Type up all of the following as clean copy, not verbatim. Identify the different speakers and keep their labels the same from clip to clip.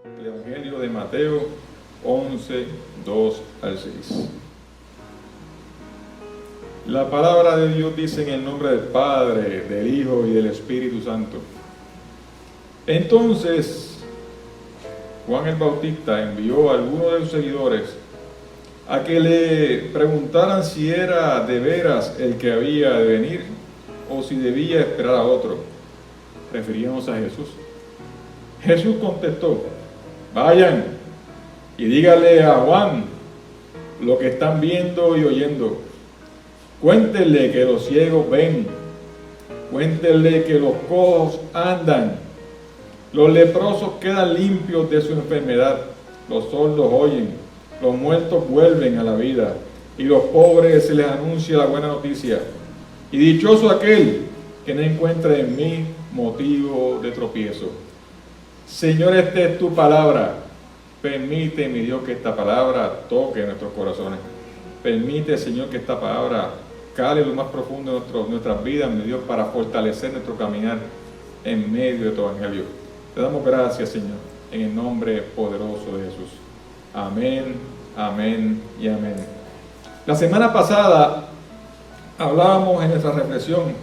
Speaker 1: El Evangelio de Mateo 11, 2 al 6. La palabra de Dios dice en el nombre del Padre, del Hijo y del Espíritu Santo. Entonces, Juan el Bautista envió a algunos de sus seguidores a que le preguntaran si era de veras el que había de venir o si debía esperar a otro, refiriéndose a Jesús. Jesús contestó: vayan y díganle a Juan lo que están viendo y oyendo. Cuéntenle que los ciegos ven, cuéntenle que los cojos andan, los leprosos quedan limpios de su enfermedad, los sordos oyen, los muertos vuelven a la vida, y los pobres se les anuncia la buena noticia. Y dichoso aquel que no encuentre en mí motivo de tropiezo. Señor, esta es tu palabra. Permite, mi Dios, que esta palabra toque nuestros corazones. Permite, Señor, que esta palabra cale lo más profundo de nuestras vidas, mi Dios, para fortalecer nuestro caminar en medio de tu evangelio. Te damos gracias, Señor, en el nombre poderoso de Jesús. Amén, amén y amén. La semana pasada hablábamos en nuestra reflexión,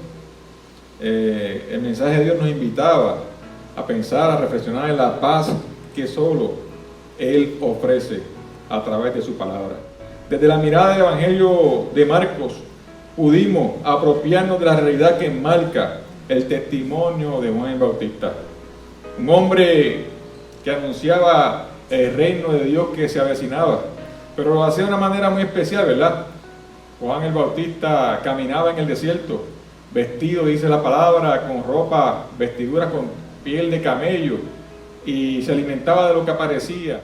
Speaker 1: el mensaje de Dios nos invitaba a pensar, a reflexionar en la paz que solo Él ofrece a través de su palabra. Desde la mirada del Evangelio de Marcos pudimos apropiarnos de la realidad que marca el testimonio de Juan el Bautista, un hombre que anunciaba el reino de Dios que se avecinaba, pero lo hacía de una manera muy especial, ¿verdad? Juan el Bautista caminaba en el desierto, vestido, dice la palabra, con ropa, vestiduras con piel de camello, y se alimentaba de lo que aparecía.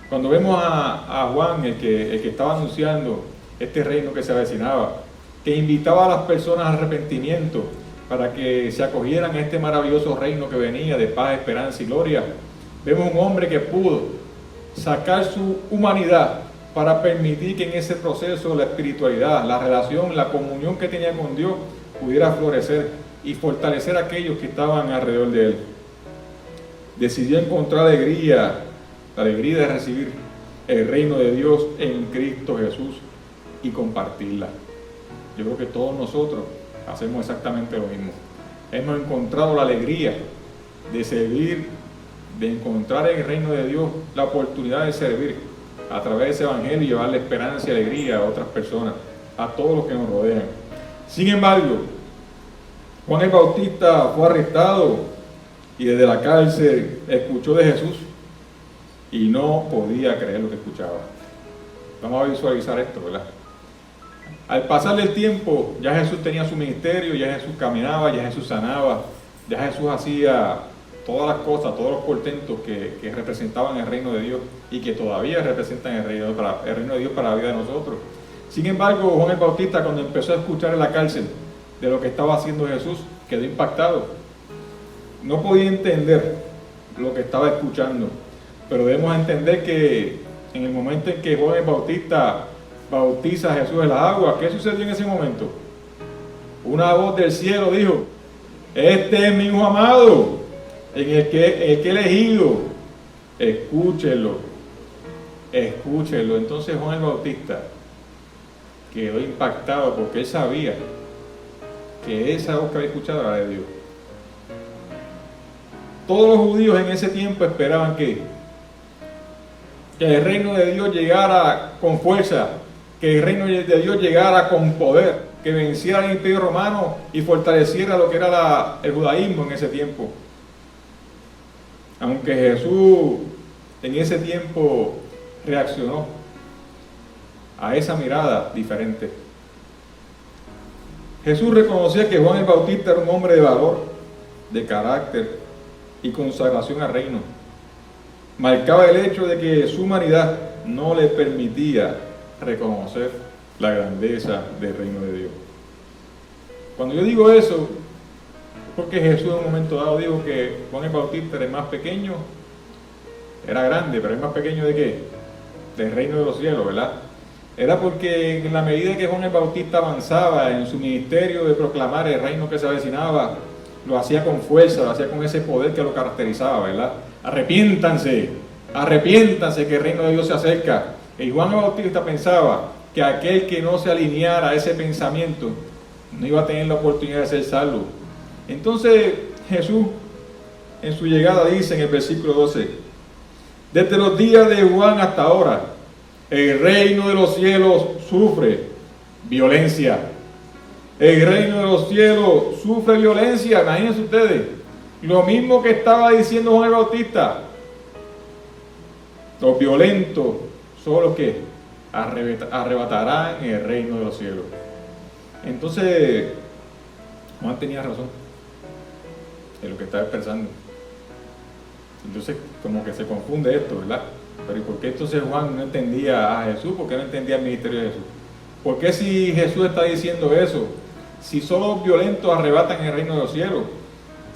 Speaker 1: Cuando vemos a Juan, el que estaba anunciando este reino que se avecinaba, que invitaba a las personas al arrepentimiento para que se acogieran a este maravilloso reino que venía de paz, esperanza y gloria, vemos un hombre que pudo sacar su humanidad para permitir que en ese proceso la espiritualidad, la relación, la comunión que tenía con Dios pudiera florecer y fortalecer a aquellos que estaban alrededor de él. Decidió encontrar alegría, la alegría de recibir el reino de Dios en Cristo Jesús y compartirla. Yo creo que todos nosotros hacemos exactamente lo mismo. Hemos encontrado la alegría de servir, de encontrar en el reino de Dios la oportunidad de servir a través de ese evangelio y llevarle esperanza y alegría a otras personas, a todos los que nos rodean. Sin embargo, Juan el Bautista fue arrestado y desde la cárcel escuchó de Jesús y no podía creer lo que escuchaba. Vamos a visualizar esto, ¿verdad? Al pasar el tiempo, ya Jesús tenía su ministerio, ya Jesús caminaba, ya Jesús sanaba, ya Jesús hacía todas las cosas, todos los portentos que representaban el reino de Dios y que todavía representan el reino de Dios para la vida de nosotros. Sin embargo, Juan el Bautista, cuando empezó a escuchar en la cárcel de lo que estaba haciendo Jesús, quedó impactado. No podía entender lo que estaba escuchando, pero debemos entender que en el momento en que Juan el Bautista bautiza a Jesús en las aguas, ¿qué sucedió en ese momento? Una voz del cielo dijo: este es mi Hijo amado, en el que he elegido, escúchenlo. Entonces Juan el Bautista quedó impactado porque él sabía que esa voz que había escuchado era de Dios. Todos los judíos en ese tiempo esperaban que el reino de Dios llegara con fuerza, que el reino de Dios llegara con poder, que venciera el imperio romano y fortaleciera lo que era el judaísmo en ese tiempo. Aunque Jesús en ese tiempo reaccionó a esa mirada diferente. Jesús reconocía que Juan el Bautista era un hombre de valor, de carácter y consagración al reino. Marcaba el hecho de que su humanidad no le permitía reconocer la grandeza del reino de Dios. Cuando yo digo eso, es porque Jesús en un momento dado dijo que Juan el Bautista era el más pequeño, era grande, pero el más pequeño ¿de qué? Del reino de los cielos, ¿verdad? Era porque en la medida que Juan el Bautista avanzaba en su ministerio de proclamar el reino que se avecinaba, lo hacía con fuerza, lo hacía con ese poder que lo caracterizaba, ¿verdad? Arrepiéntanse, arrepiéntanse que el reino de Dios se acerca. Y Juan el Bautista pensaba que aquel que no se alineara a ese pensamiento no iba a tener la oportunidad de ser salvo. Entonces Jesús en su llegada dice en el versículo 12: desde los días de Juan hasta ahora, el reino de los cielos sufre violencia. El reino de los cielos sufre violencia. Imagínense ustedes, lo mismo que estaba diciendo Juan el Bautista. Los violentos son los que arrebatarán el reino de los cielos. Entonces Juan tenía razón en lo que estaba expresando. Entonces como que se confunde esto, ¿verdad? Pero ¿y por qué entonces Juan no entendía a Jesús? ¿Por qué no entendía el ministerio de Jesús? ¿Por qué si Jesús está diciendo eso? Si solo los violentos arrebatan el reino de los cielos,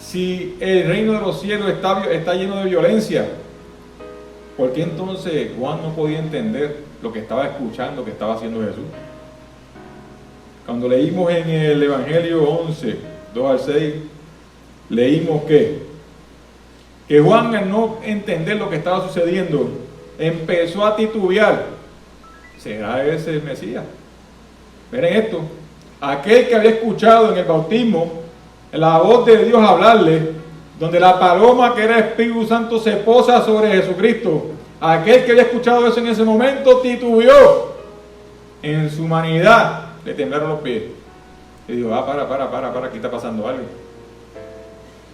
Speaker 1: si el reino de los cielos está lleno de violencia, ¿por qué entonces Juan no podía entender lo que estaba escuchando, que estaba haciendo Jesús? Cuando leímos en el Evangelio 11, 2 al 6, leímos que Juan, al no entender lo que estaba sucediendo, empezó a titubear. ¿Será ese el Mesías? Miren esto: aquel que había escuchado en el bautismo la voz de Dios hablarle, donde la paloma que era Espíritu Santo se posa sobre Jesucristo, aquel que había escuchado eso en ese momento titubeó. En su humanidad le temblaron los pies y dijo: para, aquí está pasando algo.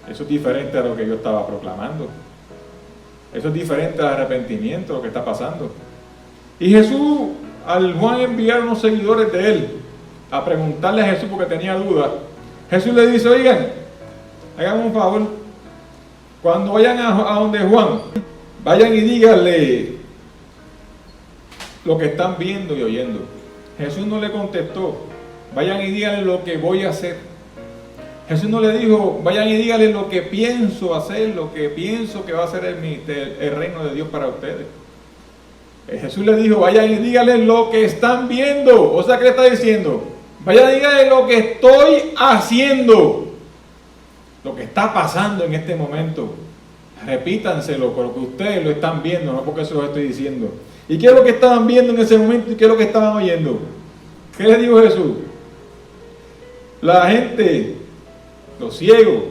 Speaker 1: Eso es diferente a lo que yo estaba proclamando. Eso es diferente al arrepentimiento, lo que está pasando. Y Jesús, al Juan enviar unos seguidores de él a preguntarle a Jesús porque tenía dudas, Jesús le dice: oigan, háganme un favor, cuando vayan a donde Juan, vayan y díganle lo que están viendo y oyendo. Jesús no le contestó: vayan y díganle lo que voy a hacer. Jesús no le dijo: vayan y díganle lo que pienso hacer, lo que pienso que va a ser el reino de Dios para ustedes. Jesús le dijo: vayan y díganle lo que están viendo. O sea, ¿qué le está diciendo? Vayan y díganle lo que estoy haciendo, lo que está pasando en este momento. Repítanselo porque ustedes lo están viendo, no porque se lo estoy diciendo. ¿Y qué es lo que estaban viendo en ese momento y qué es lo que estaban oyendo? ¿Qué le dijo Jesús? La gente, los ciegos,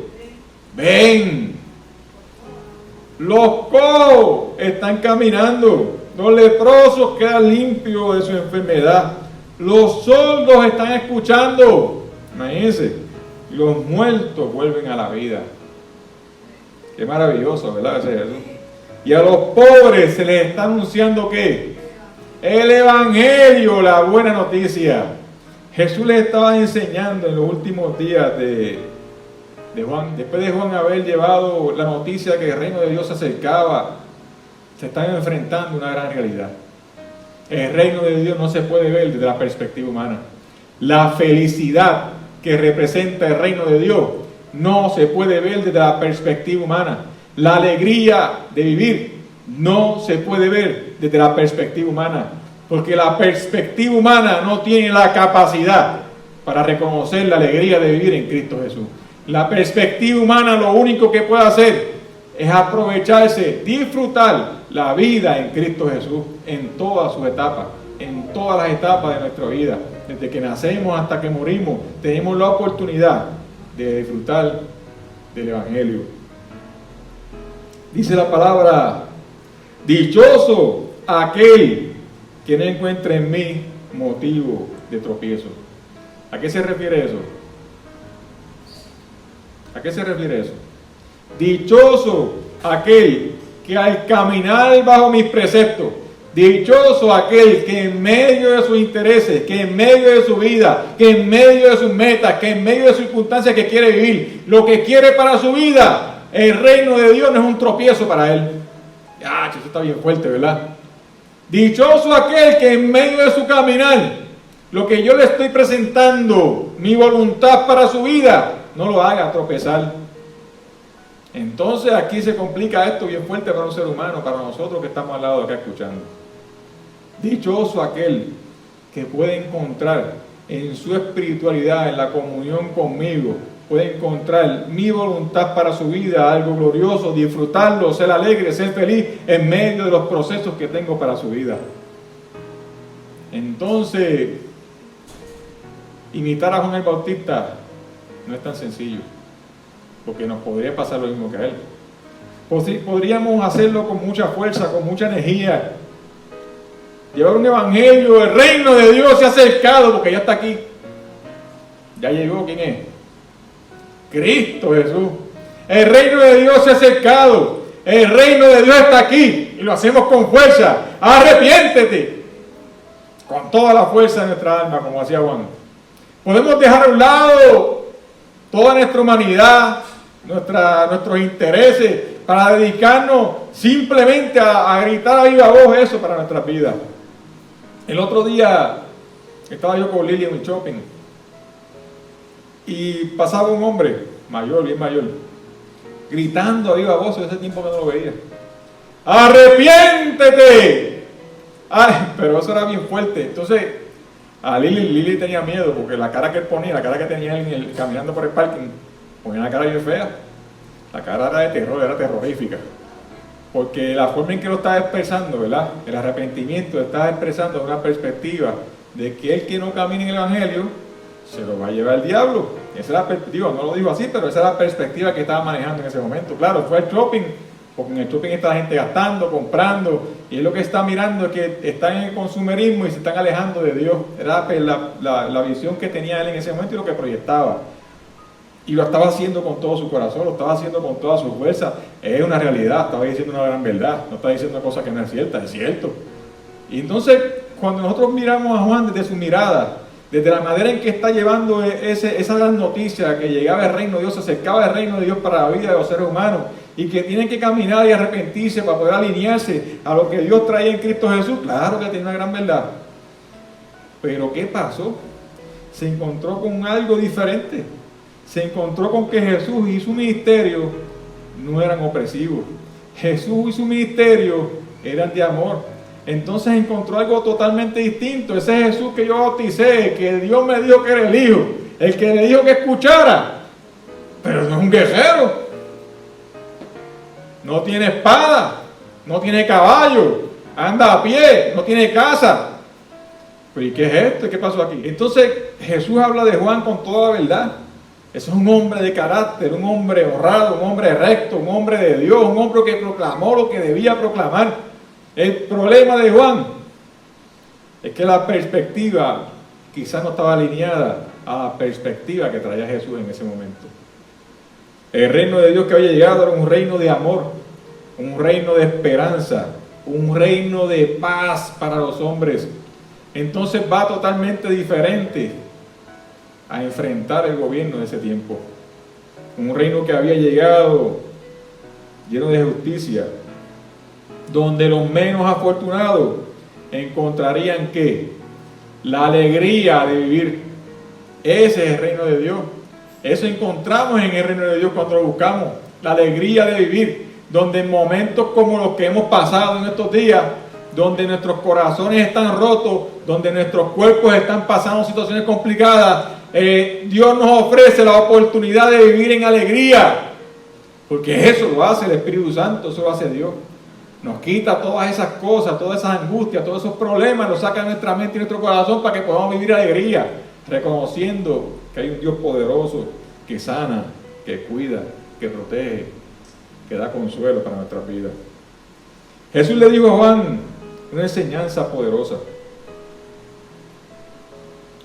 Speaker 1: ven. Los cojos están caminando. Los leprosos quedan limpios de su enfermedad. Los sordos están escuchando. Imagínense. Los muertos vuelven a la vida. Qué maravilloso, ¿verdad? Ese Jesús. Y a los pobres se les está anunciando ¿qué? El Evangelio, la buena noticia. Jesús les estaba enseñando en los últimos días de Juan, después de Juan haber llevado la noticia de que el reino de Dios se acercaba, se están enfrentando a una gran realidad. El reino de Dios no se puede ver desde la perspectiva humana. La felicidad que representa el reino de Dios no se puede ver desde la perspectiva humana. La alegría de vivir no se puede ver desde la perspectiva humana, porque la perspectiva humana no tiene la capacidad para reconocer la alegría de vivir en Cristo Jesús. La perspectiva humana lo único que puede hacer es aprovecharse, disfrutar la vida en Cristo Jesús en todas sus etapas, en todas las etapas de nuestra vida. Desde que nacemos hasta que morimos, tenemos la oportunidad de disfrutar del Evangelio. Dice la palabra: dichoso aquel que no encuentre en mí motivo de tropiezo. ¿A qué se refiere eso? ¿A qué se refiere eso? Dichoso aquel que al caminar bajo mis preceptos, dichoso aquel que en medio de sus intereses, que en medio de su vida, que en medio de sus metas, que en medio de circunstancias que quiere vivir, lo que quiere para su vida, el reino de Dios no es un tropiezo para él. Eso está bien fuerte, ¿verdad? Dichoso aquel que en medio de su caminar, lo que yo le estoy presentando, mi voluntad para su vida, no lo haga tropezar. Entonces aquí se complica esto bien fuerte para un ser humano, para nosotros que estamos al lado de acá escuchando. Dichoso aquel que puede encontrar en su espiritualidad, en la comunión conmigo, puede encontrar mi voluntad para su vida, algo glorioso, disfrutarlo, ser alegre, ser feliz en medio de los procesos que tengo para su vida. Entonces, imitar a Juan el Bautista no es tan sencillo, porque nos podría pasar lo mismo que a él. Podríamos hacerlo con mucha fuerza, con mucha energía, llevar un evangelio, el reino de Dios se ha acercado, porque ya está aquí, ya llegó. ¿Quién es? Cristo Jesús. El reino de Dios se ha acercado, el reino de Dios está aquí, y lo hacemos con fuerza. Arrepiéntete, con toda la fuerza de nuestra alma, como hacía Juan. Podemos dejar a un lado toda nuestra humanidad, nuestros intereses, para dedicarnos simplemente a gritar a viva voz eso para nuestras vidas. El otro día estaba yo con Lili en un shopping y pasaba un hombre mayor, bien mayor, gritando a viva voz. Ese tiempo que no lo veía. ¡Arrepiéntete! Ay, pero eso era bien fuerte. Entonces a Lili tenía miedo, porque la cara que él ponía, la cara que tenía él caminando por el parking, ponía una cara bien fea. La cara era de terror, era terrorífica, porque la forma en que lo estaba expresando, ¿verdad? El arrepentimiento estaba expresando una perspectiva de que el que no camina en el evangelio se lo va a llevar el diablo. Esa es la perspectiva, no lo dijo así, pero esa es la perspectiva que estaba manejando en ese momento. Claro, fue el shopping, porque en el shopping está la gente gastando, comprando, y es lo que está mirando, es que están en el consumerismo y se están alejando de Dios. Era la visión que tenía él en ese momento y lo que proyectaba. Y lo estaba haciendo con todo su corazón, lo estaba haciendo con toda su fuerza. Es una realidad, estaba diciendo una gran verdad, no estaba diciendo una cosa que no es cierta, es cierto. Y entonces, cuando nosotros miramos a Juan desde su mirada, desde la manera en que está llevando esa gran noticia, que llegaba el reino de Dios, se acercaba el reino de Dios para la vida de los seres humanos, y que tienen que caminar y arrepentirse para poder alinearse a lo que Dios traía en Cristo Jesús, claro que tiene una gran verdad. Pero ¿qué pasó? Se encontró con algo diferente. Se encontró con que Jesús y su ministerio no eran opresivos. Jesús y su ministerio eran de amor. Entonces encontró algo totalmente distinto. Ese Jesús que yo bauticé, que Dios me dijo que era el Hijo, el que le dijo que escuchara, pero no es un guerrero, no tiene espada, no tiene caballo, anda a pie, no tiene casa. ¿Pero y qué es esto? ¿Qué pasó aquí? Entonces Jesús habla de Juan con toda la verdad. Ese es un hombre de carácter, un hombre honrado, un hombre recto, un hombre de Dios, un hombre que proclamó lo que debía proclamar. El problema de Juan es que la perspectiva quizás no estaba alineada a la perspectiva que traía Jesús en ese momento. El reino de Dios que había llegado era un reino de amor, un reino de esperanza, un reino de paz para los hombres. Entonces va totalmente diferente a enfrentar el gobierno de ese tiempo. Un reino que había llegado lleno de justicia, donde los menos afortunados encontrarían ¿qué? La alegría de vivir. Ese es el reino de Dios. Eso encontramos en el reino de Dios cuando lo buscamos, la alegría de vivir, donde en momentos como los que hemos pasado en estos días, donde nuestros corazones están rotos, donde nuestros cuerpos están pasando situaciones complicadas, Dios nos ofrece la oportunidad de vivir en alegría, porque eso lo hace el Espíritu Santo, eso lo hace Dios. Nos quita todas esas cosas, todas esas angustias, todos esos problemas, los saca de nuestra mente y nuestro corazón para que podamos vivir alegría, reconociendo que hay un Dios poderoso que sana, que cuida, que protege, que da consuelo para nuestras vidas. Jesús le dijo a Juan una enseñanza poderosa.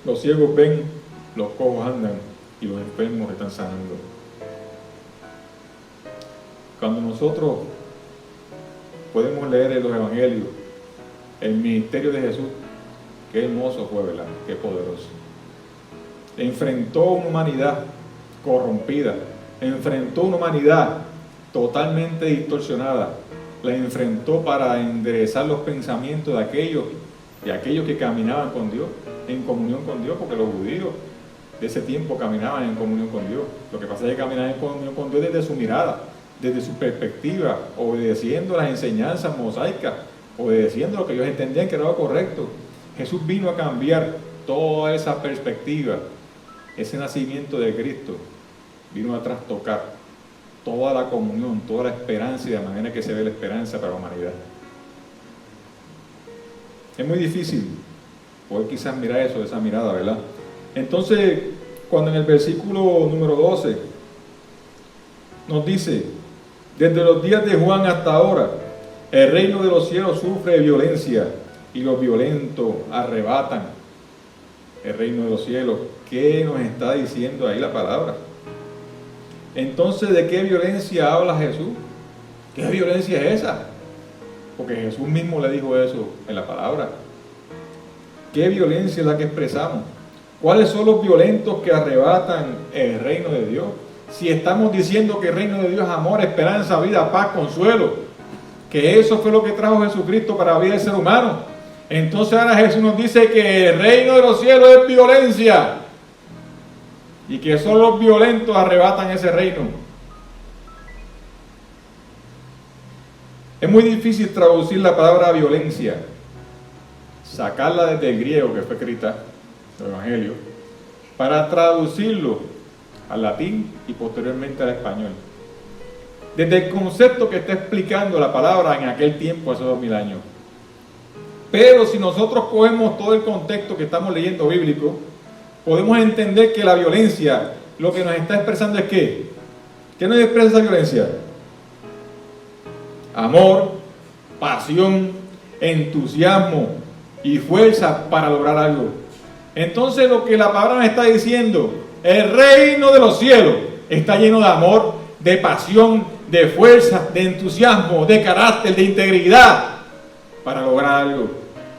Speaker 1: Los ciegos ven, los cojos andan y los enfermos están sanando. Cuando nosotros podemos leer en los evangelios el ministerio de Jesús, qué hermoso fue, ¿verdad? Qué poderoso. Enfrentó una humanidad corrompida, enfrentó una humanidad totalmente distorsionada, la enfrentó para enderezar los pensamientos de aquellos que caminaban con Dios, en comunión con Dios, porque los judíos de ese tiempo caminaban en comunión con Dios. Lo que pasa es que caminaban en comunión con Dios desde su mirada, desde su perspectiva, obedeciendo las enseñanzas mosaicas, obedeciendo lo que ellos entendían que era lo correcto. Jesús vino a cambiar toda esa perspectiva, ese nacimiento de Cristo, vino a trastocar toda la comunión, toda la esperanza y de la manera que se ve la esperanza para la humanidad. Es muy difícil poder quizás mirar eso de esa mirada, ¿verdad? Entonces, cuando en el versículo número 12 nos dice: desde los días de Juan hasta ahora, el reino de los cielos sufre violencia y los violentos arrebatan el reino de los cielos. ¿Qué nos está diciendo ahí la palabra? Entonces, ¿de qué violencia habla Jesús? ¿Qué violencia es esa? Porque Jesús mismo le dijo eso en la palabra. ¿Qué violencia es la que expresamos? ¿Cuáles son los violentos que arrebatan el reino de Dios? Si estamos diciendo que el reino de Dios es amor, esperanza, vida, paz, consuelo, que eso fue lo que trajo Jesucristo para la vida del ser humano, entonces ahora Jesús nos dice que el reino de los cielos es violencia y que solo los violentos arrebatan ese reino. Es muy difícil traducir la palabra violencia, sacarla desde el griego que fue escrita, el Evangelio, para traducirlo al latín y posteriormente al español. Desde el concepto que está explicando la palabra en aquel tiempo, hace 2000 años. Pero si nosotros cogemos todo el contexto que estamos leyendo bíblico, podemos entender que la violencia, lo que nos está expresando es ¿qué? ¿Qué nos expresa esa violencia? Amor, pasión, entusiasmo y fuerza para lograr algo. Entonces lo que la palabra nos está diciendo, el reino de los cielos está lleno de amor, de pasión, de fuerza, de entusiasmo, de carácter, de integridad para lograr algo.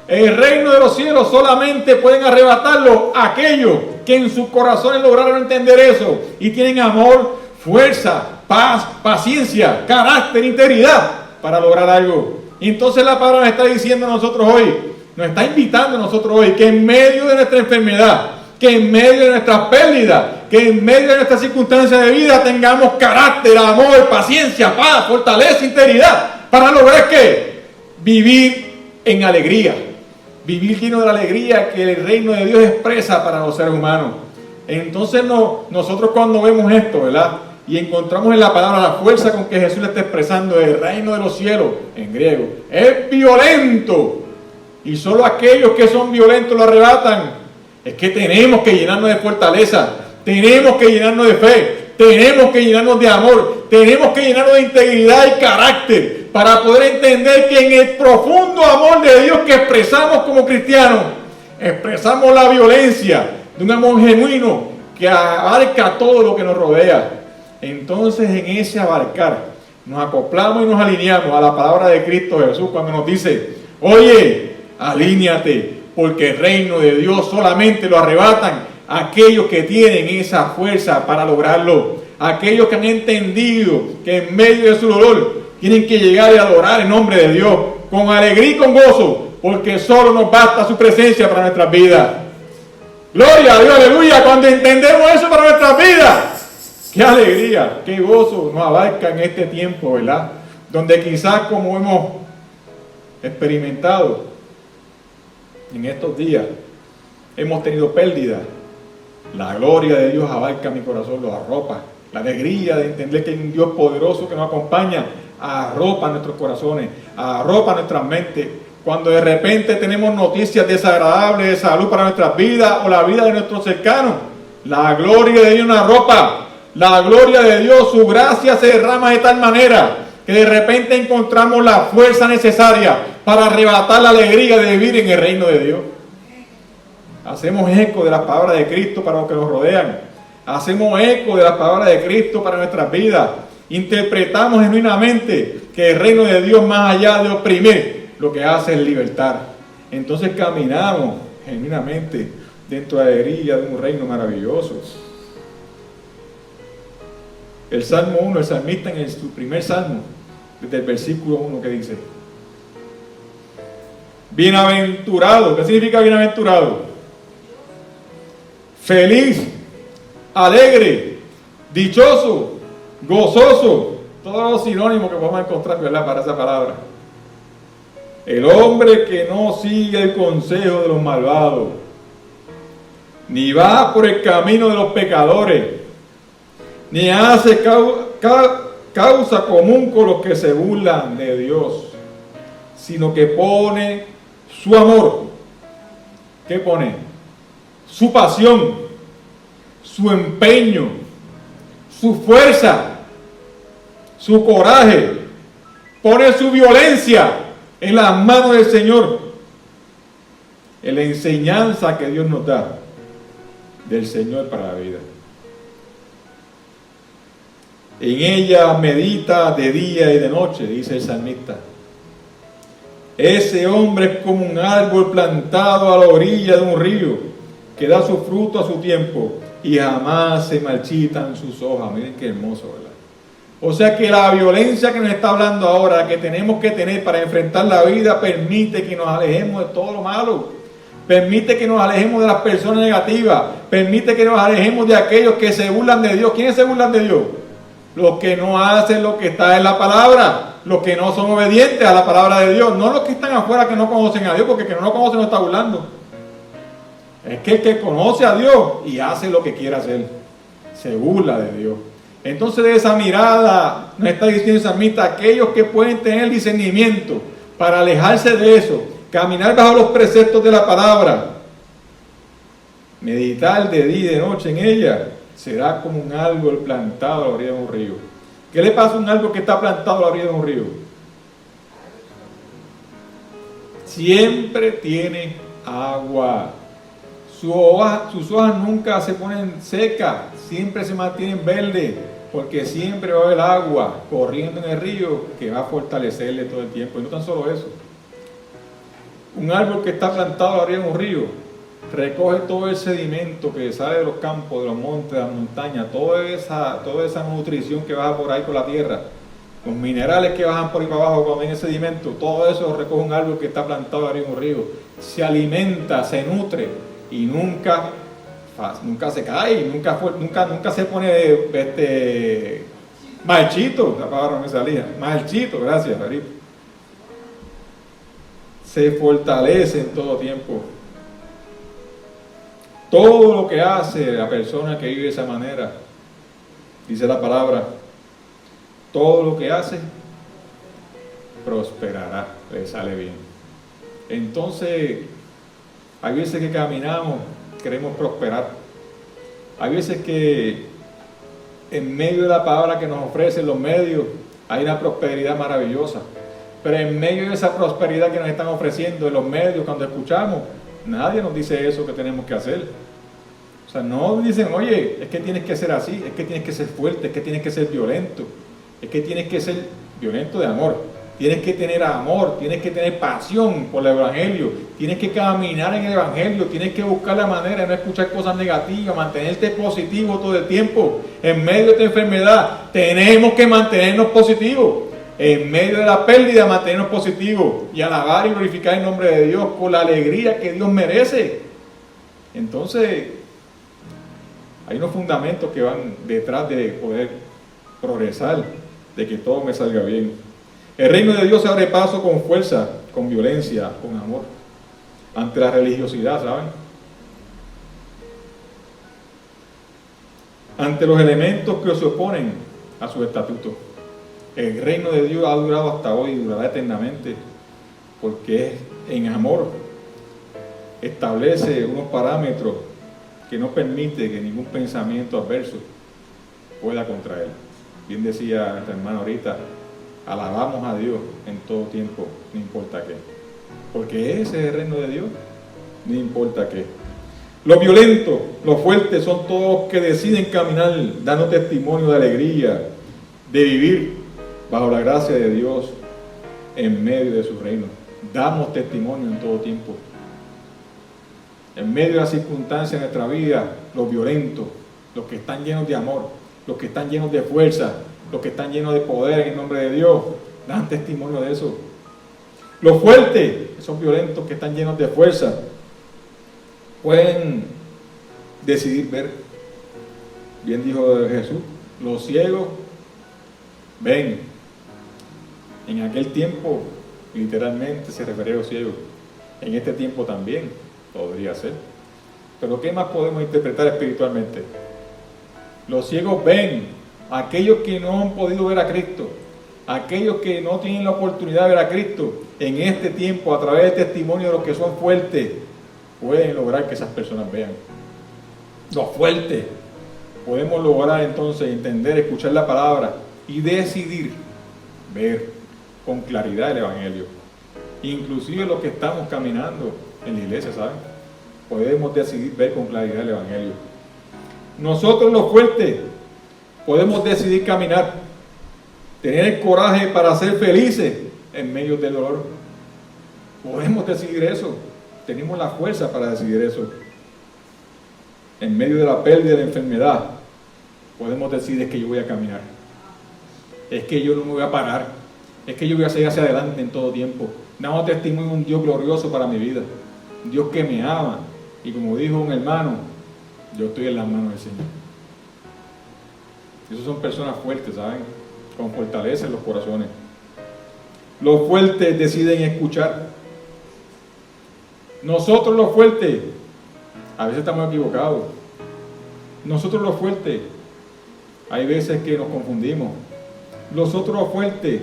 Speaker 1: El reino de los cielos solamente pueden arrebatarlo aquellos que en sus corazones lograron entender eso y tienen amor, fuerza, paz, paciencia, carácter, integridad para lograr algo. Y entonces la palabra nos está diciendo a nosotros hoy, nos está invitando a nosotros hoy, que en medio de nuestra enfermedad, que en medio de nuestras pérdidas, que en medio de nuestras circunstancias de vida tengamos carácter, amor, paciencia, paz, fortaleza, integridad, para lograr ¿qué? Vivir en alegría, vivir lleno de la alegría que el reino de Dios expresa para los seres humanos. Entonces nosotros cuando vemos esto, ¿verdad? Y encontramos en la palabra la fuerza con que Jesús le está expresando el reino de los cielos, en griego, es violento. Y solo aquellos que son violentos lo arrebatan. Es que tenemos que llenarnos de fortaleza, tenemos que llenarnos de fe, tenemos que llenarnos de amor, tenemos que llenarnos de integridad y carácter para poder entender que en el profundo amor de Dios que expresamos como cristianos, expresamos la violencia de un amor genuino que abarca todo lo que nos rodea. Entonces en ese abarcar nos acoplamos y nos alineamos a la palabra de Cristo Jesús cuando nos dice, oye, alíñate, porque el reino de Dios solamente lo arrebatan aquellos que tienen esa fuerza para lograrlo, aquellos que han entendido que en medio de su dolor tienen que llegar y adorar el nombre de Dios con alegría y con gozo, porque solo nos basta su presencia para nuestras vidas. Gloria a Dios, aleluya, cuando entendemos eso para nuestras vidas. ¡Qué alegría, qué gozo nos abarca en este tiempo, ¿verdad? Donde quizás como hemos experimentado en estos días, hemos tenido pérdida. La gloria de Dios abarca mi corazón, lo arropa. La alegría de entender que hay un Dios poderoso que nos acompaña, arropa nuestros corazones, arropa nuestras mentes. Cuando de repente tenemos noticias desagradables de salud para nuestras vidas o la vida de nuestros cercanos, la gloria de Dios nos arropa. La gloria de Dios, su gracia se derrama de tal manera que de repente encontramos la fuerza necesaria para arrebatar la alegría de vivir en el reino de Dios. Hacemos eco de las palabras de Cristo para los que nos rodean. Hacemos eco de las palabras de Cristo para nuestras vidas. Interpretamos genuinamente que el reino de Dios, más allá de oprimir, lo que hace es libertar. Entonces caminamos genuinamente dentro de la alegría de un reino maravilloso. El Salmo 1, el salmista en su primer salmo, desde el versículo 1 que dice, bienaventurado, ¿qué significa bienaventurado? Feliz, alegre, dichoso, gozoso, todos los sinónimos que podemos encontrar, ¿verdad?, para esa palabra. El hombre que no sigue el consejo de los malvados, ni va por el camino de los pecadores, ni hace causa común con los que se burlan de Dios, sino que pone su amor. ¿Qué pone? Su pasión, su empeño, su fuerza, su coraje, pone su violencia en las manos del Señor, en la enseñanza que Dios nos da del Señor para la vida. En ella medita de día y de noche, dice el salmista. Ese hombre es como un árbol plantado a la orilla de un río, que da su fruto a su tiempo y jamás se marchitan sus hojas. Miren qué hermoso, ¿verdad? O sea que la violencia que nos está hablando ahora, que tenemos que tener para enfrentar la vida, permite que nos alejemos de todo lo malo. Permite que nos alejemos de las personas negativas. Permite que nos alejemos de aquellos que se burlan de Dios. ¿Quiénes se burlan de Dios? Los que no hacen lo que está en la palabra, los que no son obedientes a la palabra de Dios, no los que están afuera que no conocen a Dios, porque el que no lo conoce no está burlando. Es que el que conoce a Dios y hace lo que quiere hacer, se burla de Dios. Entonces de esa mirada nos está diciendo el salmista, aquellos que pueden tener discernimiento para alejarse de eso, caminar bajo los preceptos de la palabra, meditar de día y de noche en ella, será como un árbol plantado a la orilla de un río. ¿Qué le pasa a un árbol que está plantado a la orilla de un río? Siempre tiene agua. Sus hojas nunca se ponen secas, siempre se mantienen verdes, porque siempre va a haber agua corriendo en el río que va a fortalecerle todo el tiempo. Y no tan solo eso. Un árbol que está plantado a la orilla de un río recoge todo el sedimento que sale de los campos, de los montes, de las montañas, toda esa nutrición que baja por ahí por la tierra, los minerales que bajan por ahí para abajo cuando viene el sedimento, todo eso lo recoge un árbol que está plantado arriba de un río. Se alimenta, se nutre y nunca se cae, nunca se pone marchito, la palabra no me salía, marchito, gracias, Farito. Se fortalece en todo tiempo. Todo lo que hace la persona que vive de esa manera, dice la palabra, todo lo que hace prosperará, le sale bien. Entonces, hay veces que caminamos, queremos prosperar. Hay veces que en medio de la palabra que nos ofrecen los medios, hay una prosperidad maravillosa. Pero en medio de esa prosperidad que nos están ofreciendo en los medios, cuando escuchamos, nadie nos dice eso que tenemos que hacer. O sea, no dicen, oye, es que tienes que ser así, es que tienes que ser fuerte, es que tienes que ser violento, es que tienes que ser violento de amor, tienes que tener amor, tienes que tener pasión por el Evangelio, tienes que caminar en el Evangelio, tienes que buscar la manera de no escuchar cosas negativas, mantenerte positivo todo el tiempo. En medio de esta enfermedad, tenemos que mantenernos positivos. En medio de la pérdida, mantenernos positivos y alabar y glorificar el nombre de Dios por la alegría que Dios merece. Entonces, hay unos fundamentos que van detrás de poder progresar, de que todo me salga bien. El reino de Dios se abre paso con fuerza, con violencia, con amor, ante la religiosidad, ¿saben? Ante los elementos que se oponen a sus estatutos. El reino de Dios ha durado hasta hoy y durará eternamente, porque en amor establece unos parámetros que no permite que ningún pensamiento adverso pueda contra él. Bien decía nuestra hermana ahorita, alabamos a Dios en todo tiempo, no importa qué, porque ese es el reino de Dios, no importa qué. Los violentos, los fuertes son todos los que deciden caminar dando testimonio de alegría, de vivir bajo la gracia de Dios en medio de su reino. Damos testimonio en todo tiempo. En medio de las circunstancias de nuestra vida, los violentos, los que están llenos de amor, los que están llenos de fuerza, los que están llenos de poder en el nombre de Dios, dan testimonio de eso. Los fuertes, esos violentos que están llenos de fuerza, pueden decidir ver. Bien dijo Jesús, los ciegos ven. En aquel tiempo, literalmente se refería a los ciegos. En este tiempo también podría ser. Pero ¿qué más podemos interpretar espiritualmente? Los ciegos ven aquellos que no han podido ver a Cristo, aquellos que no tienen la oportunidad de ver a Cristo, en este tiempo, a través del testimonio de los que son fuertes, pueden lograr que esas personas vean. Los fuertes podemos lograr entonces entender, escuchar la palabra y decidir ver con claridad el Evangelio. Inclusive los que estamos caminando en la iglesia, ¿saben? Podemos decidir ver con claridad el Evangelio. Nosotros los fuertes podemos decidir caminar, tener el coraje para ser felices en medio del dolor. Podemos decidir eso. Tenemos la fuerza para decidir eso. En medio de la pérdida de la enfermedad, podemos decir: es que yo voy a caminar. Es que yo no me voy a parar. Es que yo voy a seguir hacia adelante en todo tiempo. Damos testimonio de un Dios glorioso para mi vida. Un Dios que me ama. Y como dijo un hermano, yo estoy en las manos del Señor. Esas son personas fuertes, ¿saben? Con fortaleza en los corazones. Los fuertes deciden escuchar. Nosotros los fuertes, a veces estamos equivocados. Nosotros los fuertes, hay veces que nos confundimos. Nosotros los fuertes,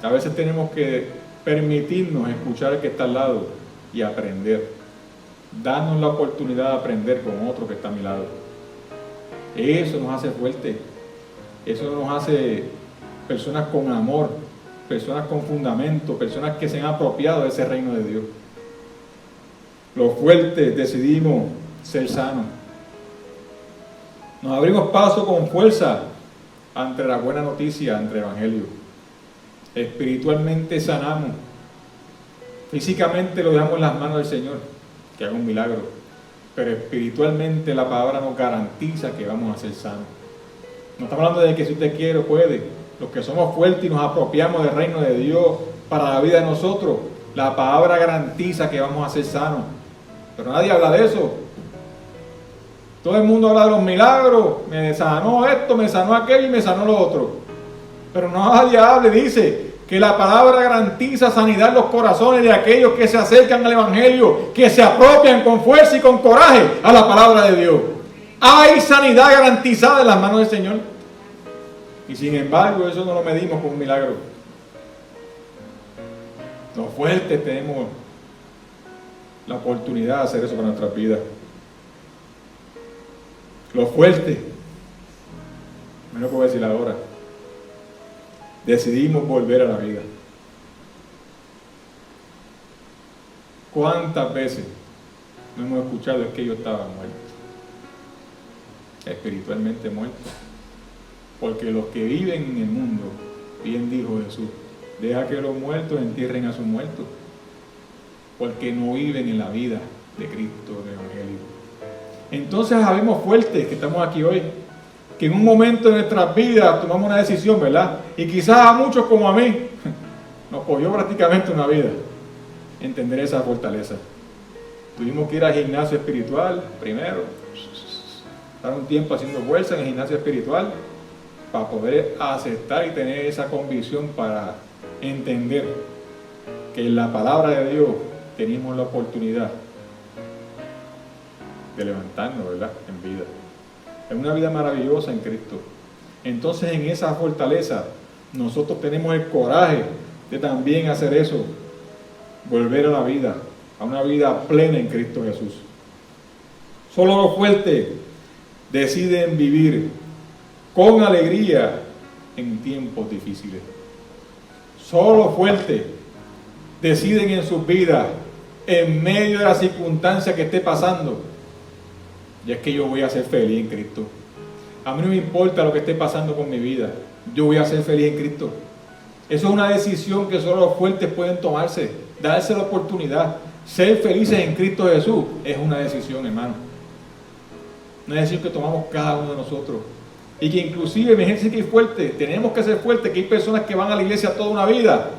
Speaker 1: a veces tenemos que permitirnos escuchar al que está al lado y aprender. Darnos la oportunidad de aprender con otro que está a mi lado. Eso nos hace fuertes. Eso nos hace personas con amor, personas con fundamento, personas que se han apropiado de ese reino de Dios. Los fuertes decidimos ser sanos. Nos abrimos paso con fuerza ante la buena noticia, ante el Evangelio. Espiritualmente sanamos. Físicamente lo dejamos en las manos del Señor, que haga un milagro. Pero espiritualmente la palabra nos garantiza que vamos a ser sanos. No estamos hablando de que si usted quiere o puede. Los que somos fuertes y nos apropiamos del reino de Dios para la vida de nosotros, la palabra garantiza que vamos a ser sanos. Pero nadie habla de eso. Todo el mundo habla de los milagros. Me sanó esto, me sanó aquello y me sanó lo otro. Pero nadie habla y dice que la palabra garantiza sanidad en los corazones de aquellos que se acercan al Evangelio, que se apropian con fuerza y con coraje a la palabra de Dios. Hay sanidad garantizada en las manos del Señor. Y sin embargo, eso no lo medimos con un milagro. Los fuertes tenemos la oportunidad de hacer eso para nuestras vidas. Los fuertes, no lo puedo decir ahora, decidimos volver a la vida. ¿Cuántas veces no hemos escuchado es que yo estaba muerto? Espiritualmente muerto. Porque los que viven en el mundo, bien dijo Jesús, deja que los muertos entierren a sus muertos. Porque no viven en la vida de Cristo, del Evangelio. Entonces sabemos fuertes que estamos aquí hoy, que en un momento de nuestras vidas tomamos una decisión, ¿verdad? Y quizás a muchos como a mí, nos cogió prácticamente una vida entender esa fortaleza. Tuvimos que ir al gimnasio espiritual primero, estar un tiempo haciendo fuerza en el gimnasio espiritual, para poder aceptar y tener esa convicción para entender que en la palabra de Dios tenemos la oportunidad de levantarnos, ¿verdad?, en vida. Es una vida maravillosa en Cristo. Entonces, en esa fortaleza, nosotros tenemos el coraje de también hacer eso, volver a la vida, a una vida plena en Cristo Jesús. Solo los fuertes deciden vivir con alegría en tiempos difíciles. Solo los fuertes deciden en sus vidas, en medio de la circunstancia que esté pasando, y es que yo voy a ser feliz en Cristo. A mí no me importa lo que esté pasando con mi vida, yo voy a ser feliz en Cristo. Eso es una decisión que solo los fuertes pueden tomarse, darse la oportunidad. Ser felices en Cristo Jesús es una decisión, hermano. Una decisión que tomamos cada uno de nosotros. Y que inclusive, me dice que es fuerte, tenemos que ser fuertes, que hay personas que van a la iglesia toda una vida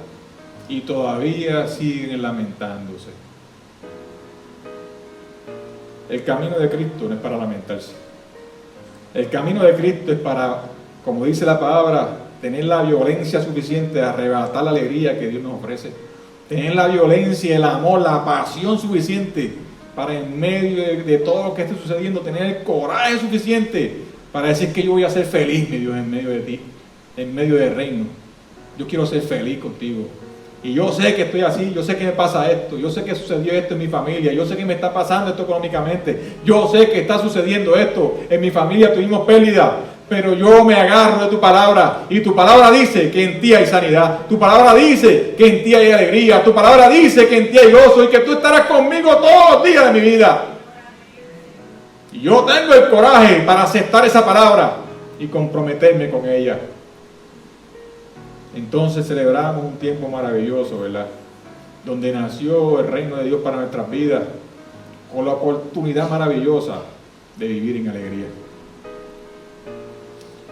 Speaker 1: y todavía siguen lamentándose. El camino de Cristo no es para lamentarse. El camino de Cristo es para, como dice la palabra, tener la violencia suficiente de arrebatar la alegría que Dios nos ofrece. Tener la violencia, el amor, la pasión suficiente para en medio de todo lo que esté sucediendo, tener el coraje suficiente para decir que yo voy a ser feliz, mi Dios, en medio de ti, en medio del reino. Yo quiero ser feliz contigo. Y yo sé que estoy así, yo sé que me pasa esto, yo sé que sucedió esto en mi familia, yo sé que me está pasando esto económicamente, yo sé que está sucediendo esto en mi familia, tuvimos pérdida, pero yo me agarro de tu palabra, y tu palabra dice que en ti hay sanidad, tu palabra dice que en ti hay alegría, tu palabra dice que en ti hay gozo y que tú estarás conmigo todos los días de mi vida. Y yo tengo el coraje para aceptar esa palabra y comprometerme con ella. Entonces celebramos un tiempo maravilloso, ¿verdad? Donde nació el reino de Dios para nuestras vidas, con la oportunidad maravillosa de vivir en alegría.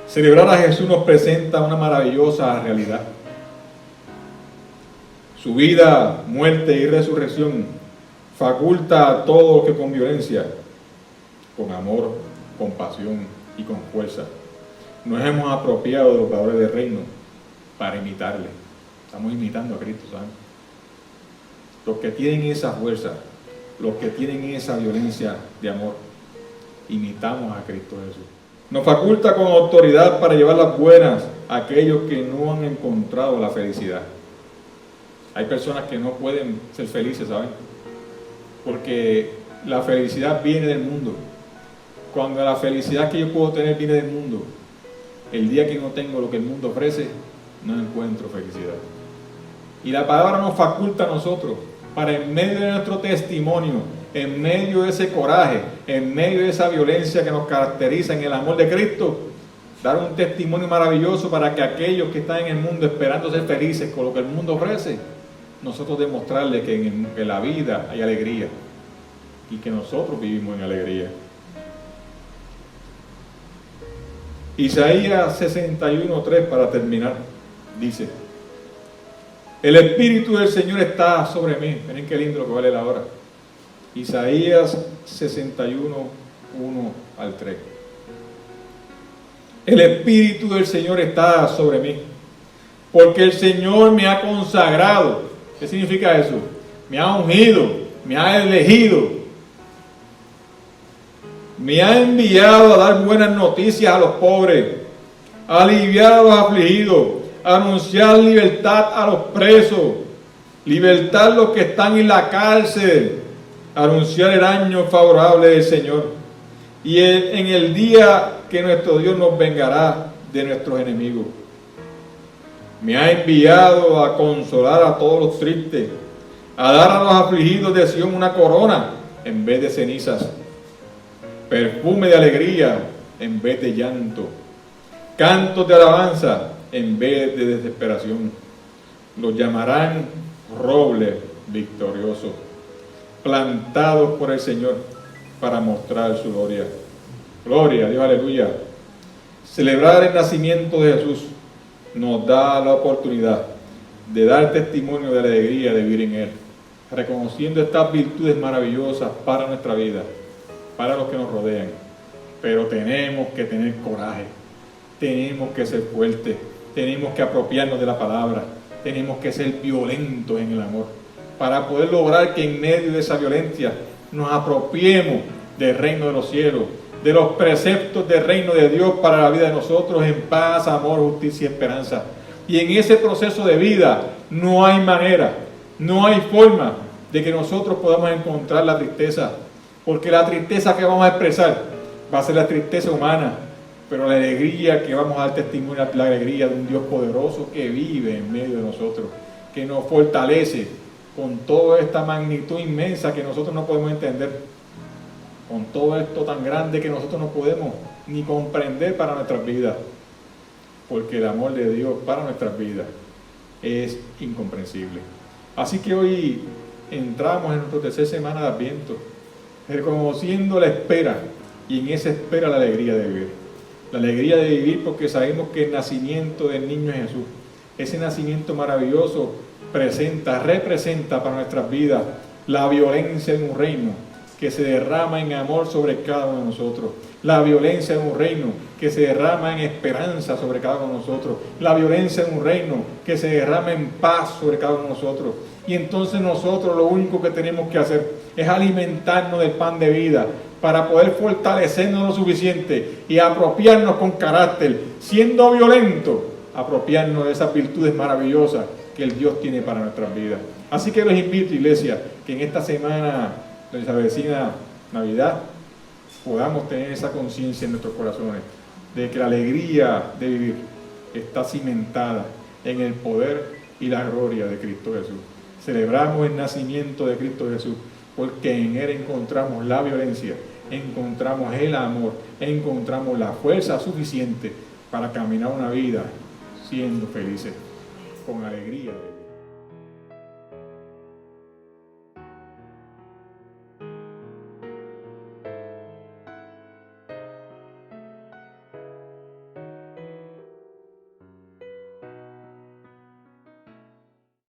Speaker 1: Celebrar a Jesús nos presenta una maravillosa realidad. Su vida, muerte y resurrección faculta a todos que con violencia, con amor, con pasión y con fuerza nos hemos apropiado de los valores del reino para imitarle. Estamos imitando a Cristo, ¿saben? Los que tienen esa fuerza, los que tienen esa violencia de amor, imitamos a Cristo Jesús. Nos faculta con autoridad para llevar las buenas a aquellos que no han encontrado la felicidad. Hay personas que no pueden ser felices, ¿saben? Porque la felicidad viene del mundo. Cuando la felicidad que yo puedo tener viene del mundo, el día que no tengo lo que el mundo ofrece, no encuentro felicidad. Y la palabra nos faculta a nosotros para, en medio de nuestro testimonio, en medio de ese coraje, en medio de esa violencia que nos caracteriza en el amor de Cristo, dar un testimonio maravilloso para que aquellos que están en el mundo esperando ser felices con lo que el mundo ofrece, nosotros demostrarles que en la vida hay alegría y que nosotros vivimos en alegría. Isaías 61:3, para terminar, dice: el Espíritu del Señor está sobre mí. Miren qué lindo lo que vale la hora. Isaías 61:1-3. El Espíritu del Señor está sobre mí, porque el Señor me ha consagrado. ¿Qué significa eso? Me ha ungido, me ha elegido, me ha enviado a dar buenas noticias a los pobres, a aliviar a los afligidos, a anunciar libertad a los presos, libertad a los que están en la cárcel, a anunciar el año favorable del Señor y en el día que nuestro Dios nos vengará de nuestros enemigos. Me ha enviado a consolar a todos los tristes, a dar a los afligidos de Sión una corona en vez de cenizas, perfume de alegría en vez de llanto, cantos de alabanza en vez de desesperación. Los llamarán roble victorioso, plantados por el Señor para mostrar su gloria. Gloria a Dios, aleluya. Celebrar el nacimiento de Jesús nos da la oportunidad de dar testimonio de la alegría de vivir en Él, reconociendo estas virtudes maravillosas para nuestra vida, para los que nos rodean. Pero tenemos que tener coraje, tenemos que ser fuertes, tenemos que apropiarnos de la palabra, tenemos que ser violentos en el amor, para poder lograr que en medio de esa violencia nos apropiemos del reino de los cielos, de los preceptos del reino de Dios para la vida de nosotros en paz, amor, justicia y esperanza. Y en ese proceso de vida no hay manera, no hay forma de que nosotros podamos encontrar la tristeza, porque la tristeza que vamos a expresar va a ser la tristeza humana, pero la alegría que vamos a dar testimonio es la alegría de un Dios poderoso que vive en medio de nosotros, que nos fortalece con toda esta magnitud inmensa que nosotros no podemos entender, con todo esto tan grande que nosotros no podemos ni comprender para nuestras vidas, porque el amor de Dios para nuestras vidas es incomprensible. Así que hoy entramos en nuestra tercera semana de Adviento, reconociendo la espera, y en esa espera la alegría de vivir. La alegría de vivir porque sabemos que el nacimiento del niño Jesús, ese nacimiento maravilloso, representa para nuestras vidas la violencia en un reino que se derrama en amor sobre cada uno de nosotros. La violencia en un reino que se derrama en esperanza sobre cada uno de nosotros. La violencia en un reino que se derrama en paz sobre cada uno de nosotros. Y entonces nosotros lo único que tenemos que hacer es alimentarnos del pan de vida para poder fortalecernos lo suficiente y apropiarnos con carácter, siendo violentos, apropiarnos de esas virtudes maravillosas que el Dios tiene para nuestras vidas. Así que los invito, iglesia, que en esta semana donde se avecina Navidad, podamos tener esa conciencia en nuestros corazones de que la alegría de vivir está cimentada en el poder y la gloria de Cristo Jesús. Celebramos el nacimiento de Cristo Jesús porque en Él encontramos la violencia, encontramos el amor, encontramos la fuerza suficiente para caminar una vida siendo felices, con alegría.